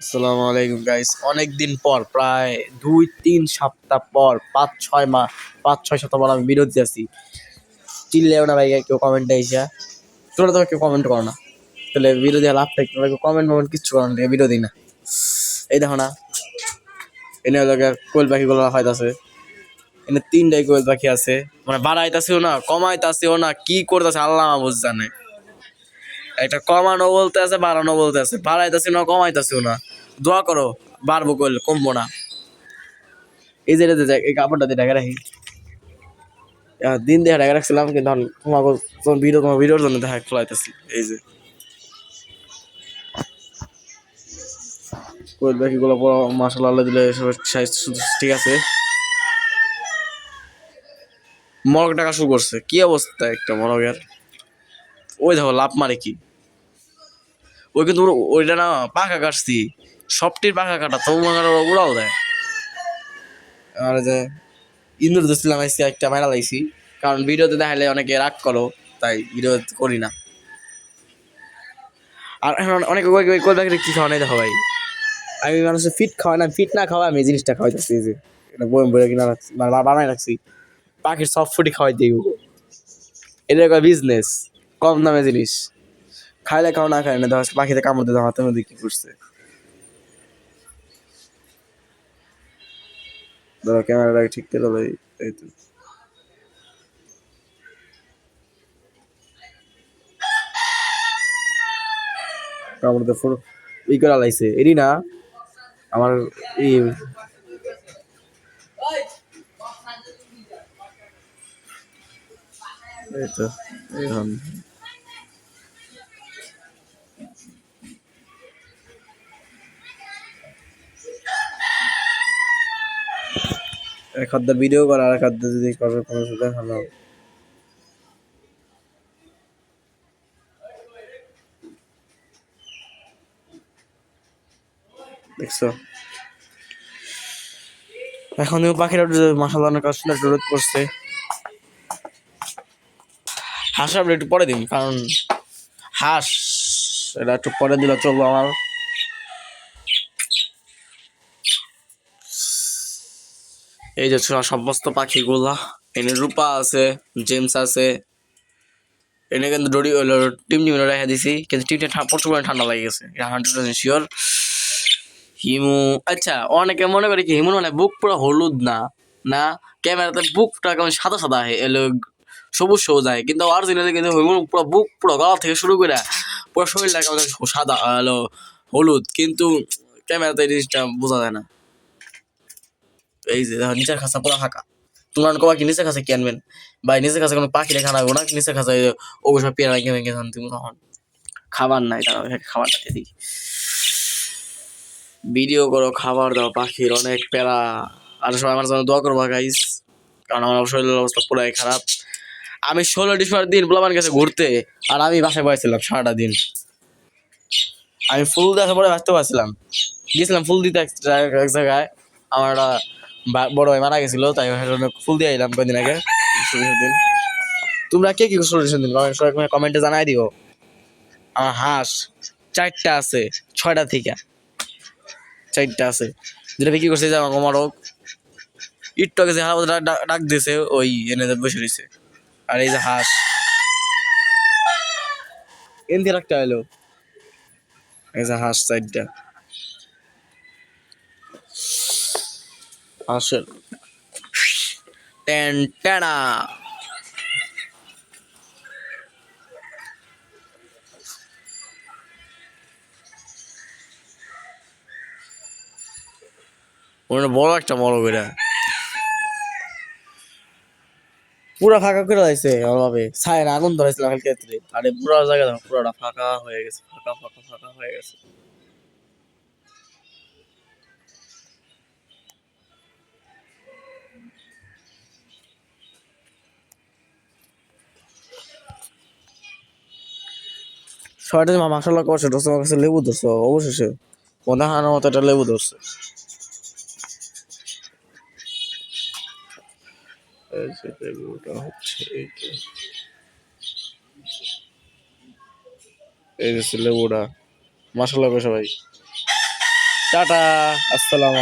আসসালামু আলাইকুম গাইস, অনেক দিন পর, প্রায় 2-3 সপ্তাহ পর, 5-6 সপ্তাহ পর আমি বিরতি আছি। চিল্লেও না ভাই, কেউ কমেন্টে আইসা তোরা তো কেউ কমেন্ট করো না, তাহলে বিরোধী লাভটা কি? তোরা কমেন্ট কিচ্ছু করো না, বিরোধী না। এই দেখো না, এনে হলো কোয়েল পাখিগুলো হয়তাছে, এনে 3টাই কোয়েল পাখি আছে, মানে বাড়াইতাছেও না কমাইতাছেও না, কি করতেছে আল্লাহ মাহবুব জানে। একটা কমানো বলতে আছে, বাড়ানো বলতে আছে, বাড়াইতাছে না কমাইতাছেও না। দোয়া করো বাড়বো, কোয়েল কমবো না। এই যে এই কাপড়টা দিয়ে ঢাকা রাখি, দিন দিয়ে ঢাকা রাখছিলাম, কিন্তু তোমার ভিডিওর জন্য দেখা খোলাইতেছি। এই যে কোয়েল পাখিগুলো মাসাল্লাহ আল্লাহ দিলে সাইজ ঠিক আছে। মরগ টাকা শুরু করছে, কি অবস্থা একটা মরগের। ওই দেখো লাভ মারে কি, ওই কিন্তু ওইটা না পাখা কাটছি, সবটির পাখা কাটা, তবু উড়াও দেয়। আর যে ইন্দুর দিচ্ছিলাম আজকে একটা মাইরা লাইছি, কারণ ভিডিওতে দেখাইলে অনেকে রাগ করো, তাই ভিডিও করি না। আর এখন অনেকে কোয়েল পাখির কি খাওয়া নাই দেখো ভাই, আমি মানুষের ফিট খাওয়াই না, ফিট না খাওয়া আমি এই জিনিসটা খাওয়াইতেছি। যে এটা বই বই কিনা রাখছি, মানে বানাই রাখছি, পাখির সব ফুটি খাওয়াই দিই। এটা একটা বিজনেস, কম দামে জিনিস, খাইলে খাও না খাই না, ধর পাখিতে কামড় দিয়ে হাতের মধ্যে কি করছে। ধরো ক্যামেরাটা ঠিক করে ভাই, এই তো কামড় দিয়ে ফুল ই করে লাইছে, এরই না আমার এই এই তো এখন এক হাত ভিডিও করা, আর এক হাত যদি করবে কোনো সাথে ভালো দেখছো। এখন পাখিরা মাসাল্লাহ অনেক সুন্দর রোদ করছে। হাঁস আপনি একটু পরে দিন, কারণ হাঁস এটা একটু পরে দিলে চলবো আমার। এই যে সমস্ত পাখিগুলা, এনে রূপা আছে, জেমস আছে, এনে কিন্তু ডরি হলো টিম রেখে দিছি, কিন্তু টিমটা প্রচুর ঠান্ডা লাগে গেছে, এটা 100% শিওর। হিমু, আচ্ছা অনেকে মনে করে কি হিমু মানে বুক পুরো হলুদ, না না, ক্যামেরাতে বুকটা কেমন সাদা সাদা এলো, সবুজ সবুজ হয়, কিন্তু অরিজিনালি কিন্তু হিমু পুরো বুক পুরো গলা থেকে শুরু করে পুরো শরীরটা কেমন সাদা হলো, হলুদ, কিন্তু ক্যামেরাতে এই জিনিসটা বোঝা যায় না। এই যে নিচের খাঁচা পুরো ফাঁকা, তোমার কবা কি নিচের খাঁচা কি আনবেন ভাই? নিচের খাঁচা কোনো পাখি রেখা নাগো না, নিচের খাঁচা ওগুলো সব পেয়ারা ভেঙে ভেঙে তুমি তখন খাবার নাই, তারা খাবারটা দিই, ভিডিও করো, খাবার দাও, পাখির অনেক প্যারা। আর সবাই আমার জন্য দোয়া করবো গাইস, কারণ আমার শরীরের অবস্থা পুরাই খারাপ। আমি 16 ডিসেম্বর দিন পোলাপান গেছে ঘুরতে, আর আমি বাসায় বসেছিলাম সারাটা দিন। আমি ফুল দেওয়ার পরে বাঁচতে পারছিলাম, গেছিলাম ফুল দিতে এক জায়গায়, আমার একটা বড় ভাই মারা গেছিল, তাই ফুল দিয়ে এলাম কয়েকদিন আগে। দিন তোমরা কে কি সলিউশন দিন কমেন্টে জানাই দিও। আমার হাঁস 4টা আছে, 6টা থেকে 4টা আছে, যেটা বিক্রি করছে যে আমার মোরগ একটু আগে যে হালকা ডাক দিয়েছে, ওই এনে বসে রয়েছে। আর এই যে হাঁস এনতে একটা এলো, এই যে হাঁস 4টা হাঁসের টেন টেনা। বড় একটা মোরগ, এটা পুরা ফাঁকা করে দিয়েছে অভাবে, ছায় না আগুন ধরেছিলাম কালকে রাত্রে, আরে পুরো জায়গা দেখো পুরোটা ফাঁকা হয়ে গেছে, ফাঁকা ফাঁকা ফাঁকা হয়ে গেছে। ছয়টা মাসাল্লাহ করছে, ধরছে আমার কাছে লেবু ধরছে অবশেষে, মনে হানার মতো একটা লেবু ধরছে। লেবুটা হচ্ছে এই যে লেবুটা, মাসাল্লাহ করে সবাই। টাটা, আসসালাম।